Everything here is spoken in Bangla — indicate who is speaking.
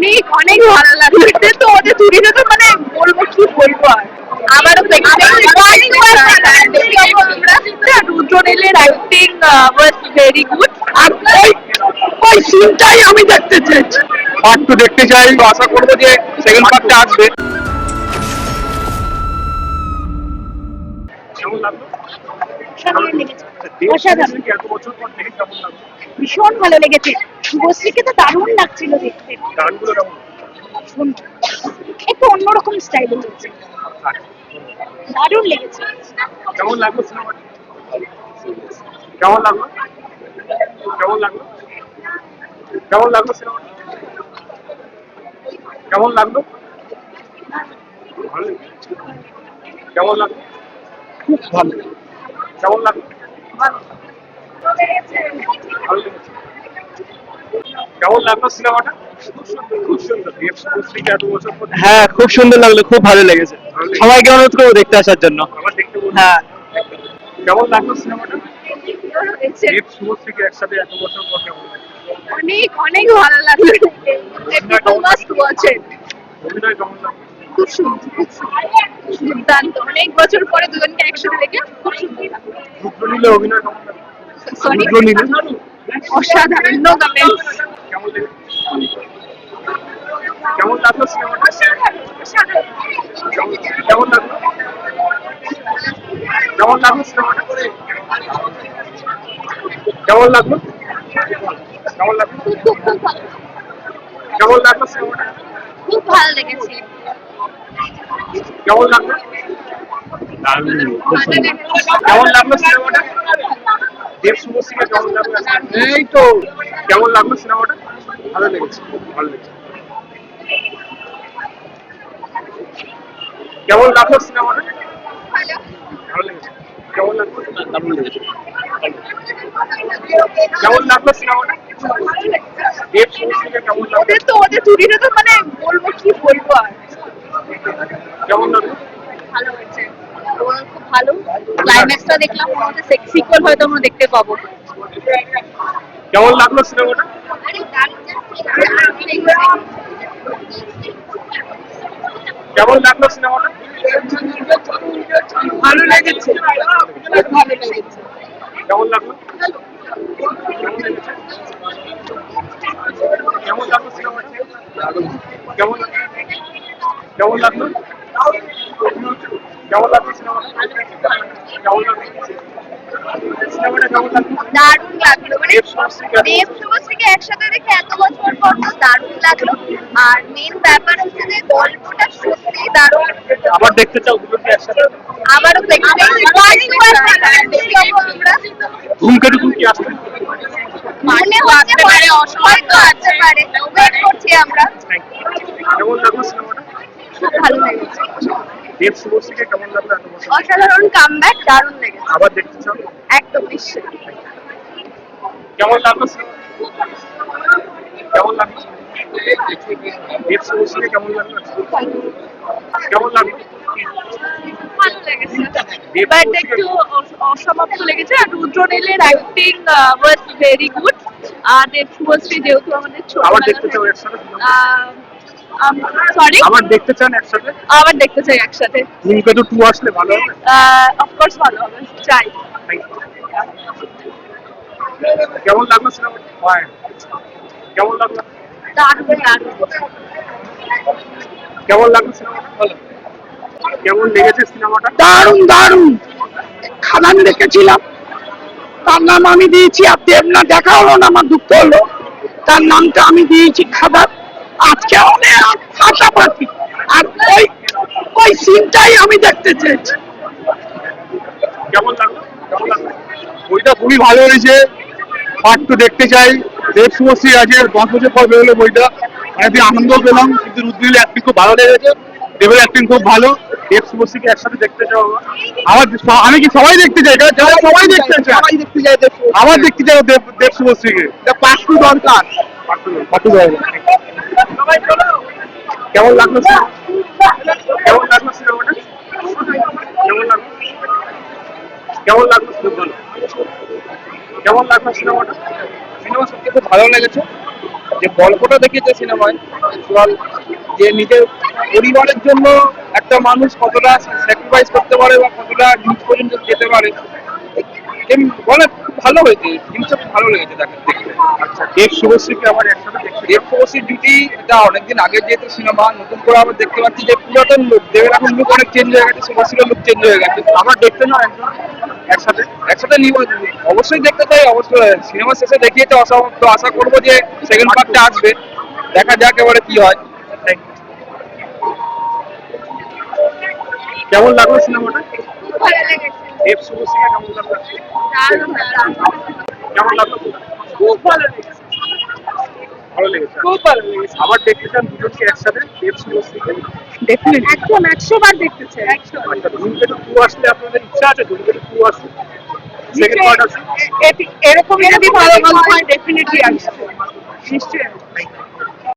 Speaker 1: অনেক অনেক ভালো লাগলো। তো ওদের জুড়িতে তো মানে বলবো কি বলবো আর আবারও রুদ্রনীলের অ্যাক্টিং ওয়াজ ভেরি গুড। আর ওই সিনটাই আমি দেখতে চেয়েছি।
Speaker 2: পার্ট টু দেখতে চাই, আশা করবো যে সেকেন্ড পার্টটা আসবে। কেমন লাগলো?
Speaker 1: অসাধারণ লেগেছে, অসাধারণ, ভীষণ ভালো লেগেছে। শুভশ্রীকে তো দারুণ লাগছিল দেখতে,
Speaker 2: গানগুলো কেমন?
Speaker 1: একটু অন্যরকম স্টাইল হয়েছে, দারুণ লেগেছে।
Speaker 2: কেমন লাগলো সিনেমাটা? কেমন লাগলো? কেমন লাগলো? কেমন লাগলো সিনেমাটা? কেমন লাগলো? ভালো লেগেছে। কেমন লাগলো? খুব ভালো। কেমন লাগলো? ভালো লেগেছে। কেমন লাগলো সিনেমাটা? খুব সুন্দর। হ্যাঁ, খুব সুন্দর লাগলো, খুব ভালো লেগেছে। সবাইকে অনুরোধ করবো দেখতে আসার জন্য। হ্যাঁ। কেমন লাগলো সিনেমাটা? শুভশ্রীকে একসাথে এত বছর পর কেমন লাগলো?
Speaker 1: অনেক অনেক ভালো লাগলো।
Speaker 2: অভিনয় কেমন লাগলো?
Speaker 1: খুব সুন্দর, খুব সুন্দর, দুর্দান্ত। অনেক বছর পরে দুজনকে একসাথে দেখে খুব সুন্দর লাগলো।
Speaker 2: রুদ্রনীলে অভিনয় কেমন লাগলো?
Speaker 1: সরি,
Speaker 2: রুদ্রনীলে
Speaker 1: অসাধারণ, নো কমেন্টস।
Speaker 2: কেমন লেগেছে? কেমন লাগলো সিনেমাটা? কেমন লাগলো? কেমন লাগলো সিনেমাটা? কেমন লাগলো? কেমন লাগলো? কেমন লাগলো সিনেমাটা?
Speaker 1: খুব ভালো লেগেছে।
Speaker 2: কেমন লাগলো? কেমন লাগলো সিনেমাটা? দেব শুভশ্রীকে কেমন লাগলো? এই তো কেমন লাগলো সিনেমাটা? ভালো লেগেছে, ভালো লেগেছে। কেমন লাগলো সিনেমাটা? ভালো লেগেছে। কেমন লাগলো? দারুণ লেগেছে। কেমন লাগলো সিনেমাটা? দেব শুভশ্রীকে কেমন লাগলো?
Speaker 1: ওদের তো ওদের জুড়িতে তো মানে বলবো কি বলবো আর
Speaker 2: কেমন লাগলো?
Speaker 1: ভালো হয়েছে, খুব ভালো। ক্লাইম্যাক্সটা দেখলাম, ওর মধ্যে সিকুয়েল হয়তো আমরা দেখতে পাবো।
Speaker 2: কেমন লাগলো সিনেমাটা? কেমন লাগলো সিনেমাটা?
Speaker 1: ভালো লেগেছে, ভালো লেগেছে।
Speaker 2: কেমন লাগলো? কেমন লেগেছে? কেমন লাগলো সিনেমাটা? কেমন কেমন লাগলো? কেমন লাগলো সিনেমাটা? কেমন লাগলো সিনেমাটা? কেমন লাগলো?
Speaker 1: দারুণ লাগলো, মানে দেব শুভশ্রীকে একসাথে দেখে এত বছর পর তো দারুণ লাগলো। আর মেন ব্যাপার হচ্ছে যে গল্পটা সত্যি দারুণ।
Speaker 2: আবার দেখতে চাও দুজনকে একসাথে?
Speaker 1: আবারও দেখতে আমরা
Speaker 2: ধূমকেতু কি আসবে?
Speaker 1: মনে হচ্ছে হয়তো আসতে পারে, ওয়েট করছি আমরা।
Speaker 2: কেমন লাগলো সিনেমাটা?
Speaker 1: খুব ভালো লেগেছে,
Speaker 2: দেব শুভশ্রীকে কেমন লাগলো এত বছর?
Speaker 1: অসাধারণ কামব্যাক, দারুণ লেগেছে।
Speaker 2: আবার দেখতে চাও?
Speaker 1: একদম নিশ্চয়ই।
Speaker 2: কেমন লাগলো সিনেমা? কেমন লাগলো? দেব শুভশ্রীকে কেমন লাগলো? কেমন লাগলো?
Speaker 1: ভালো লেগেছে, বাট একটু অসমাপ্ত লেগেছে। আর রুদ্রনীলের অ্যাক্টিং ওয়াজ ভেরি গুড। আর দেব শুভশ্রী যেহেতু আমাদের
Speaker 2: আবার দেখতে চাও একসাথে?
Speaker 1: সরি,
Speaker 2: আবার দেখতে চান একসাথে?
Speaker 1: আবার দেখতে চাই একসাথে।
Speaker 2: ধূমকেতু 2 আসলে ভালো হবে?
Speaker 1: অফকোর্স ভালো হবে, চাই।
Speaker 2: কেমন লাগলো সিনেমা? কেমন লাগলো?
Speaker 1: দারুণ দারুণ।
Speaker 2: কেমন লাগলো সিনেমাটা? ভালো। কেমন লেগেছে সিনেমাটা?
Speaker 3: দারুণ দারুণ। খাদান দেখেছিলাম, তার নাম আমি দিয়েছি, আর দেবনা দেখা হলো না, আমার দুঃখ হলো। তার নামটা আমি দিয়েছি খাদান। আজকে অনেক ফাটাফাটি, আর ওই ওই সিনটাই আমি দেখতে চেয়েছি।
Speaker 2: কেমন লাগলো? কেমন লাগলো? বইটা খুবই ভালো হয়েছে, পার্ট টু দেখতে চাই। দেব শুভশ্রী আছে, 10 বছর পর বেরোলো বইটা, মানে আনন্দ পেলাম। কিন্তু রুদ্রনীল অ্যাক্টিং খুব ভালো লেগেছে, দেবের অ্যাক্টিং খুব ভালো। দেব শুভশ্রীকে একসাথে দেখতে চাও? আমি কি সবাই দেখতে চাই, যারা সবাই দেখতে চাই, আবার দেখতে চাই দেব শুভশ্রীকে। পার্ট টু দরকার, পার্ট টু দরকার। কেমন লাগলো? কেমন লাগলো সিনেমাটা? কেমন লাগলো? কেমন লাগলো? খুব ভালো। কেমন লাগলো সিনেমাটা? সিনেমা সত্যি খুব ভালো লেগেছে।
Speaker 4: যে গল্পটা দেখিয়েছে সিনেমায়, যে নিজের পরিবারের জন্য একটা মানুষ কতটা স্যাক্রিফাইস করতে পারে বা কতটা নিচ পর্যন্ত যেতে পারে, বলে খুব ভালো হয়েছে জিনিসটা, খুব ভালো লেগেছে দেখতে।
Speaker 2: আচ্ছা, দেব শুভশ্রীকে আবার একসাথে দেখতে
Speaker 4: দেব শুভশ্রীর জুটি, এটা অনেকদিন আগের যেহেতু সিনেমা, নতুন করে আবার দেখতে পাচ্ছি যে পুরাতন লুক, দেবের এখন লুক অনেক চেঞ্জ হয়ে গেছে, শুভশ্রীর লুক চেঞ্জ হয়ে গেছে।
Speaker 2: আবার দেখতে না একদম একসাথে।
Speaker 4: একসাথে নিব, অবশ্যই দেখতে চাই, অবশ্যই সিনেমা শেষে দেখিয়েছে অসমাপ্ত, আশা করবো যে সেকেন্ড পার্টটা আসবে, দেখা যাক এবারে কি হয়।
Speaker 2: কেমন লাগলো সিনেমাটা?
Speaker 1: খুব ভালো লেগেছে,
Speaker 2: দেব শুভশ্রীকে কেমন লাগলো?
Speaker 1: দারুণ দারুণ,
Speaker 2: কেমন লাগলো?
Speaker 1: খুব ভালো লেগেছে,
Speaker 2: ভালো লেগেছে।
Speaker 1: খুব ভালো লেগেছে।
Speaker 2: আবার দেখতে চান দুজনকে একসাথে, দেব শুভশ্রীকে?
Speaker 1: একদম 100 বার দেখতে চাই, 100 বার।
Speaker 2: আচ্ছা, ধূমকেতু 2 আসলে আপনাদের ইচ্ছা আছে ধূমকেতু 2 আসলে? সেকেন্ড পার্ট আছে?
Speaker 1: এরকম যদি ভালো গল্প হয় ডেফিনেটলি আসবে, নিশ্চয়ই আসবে।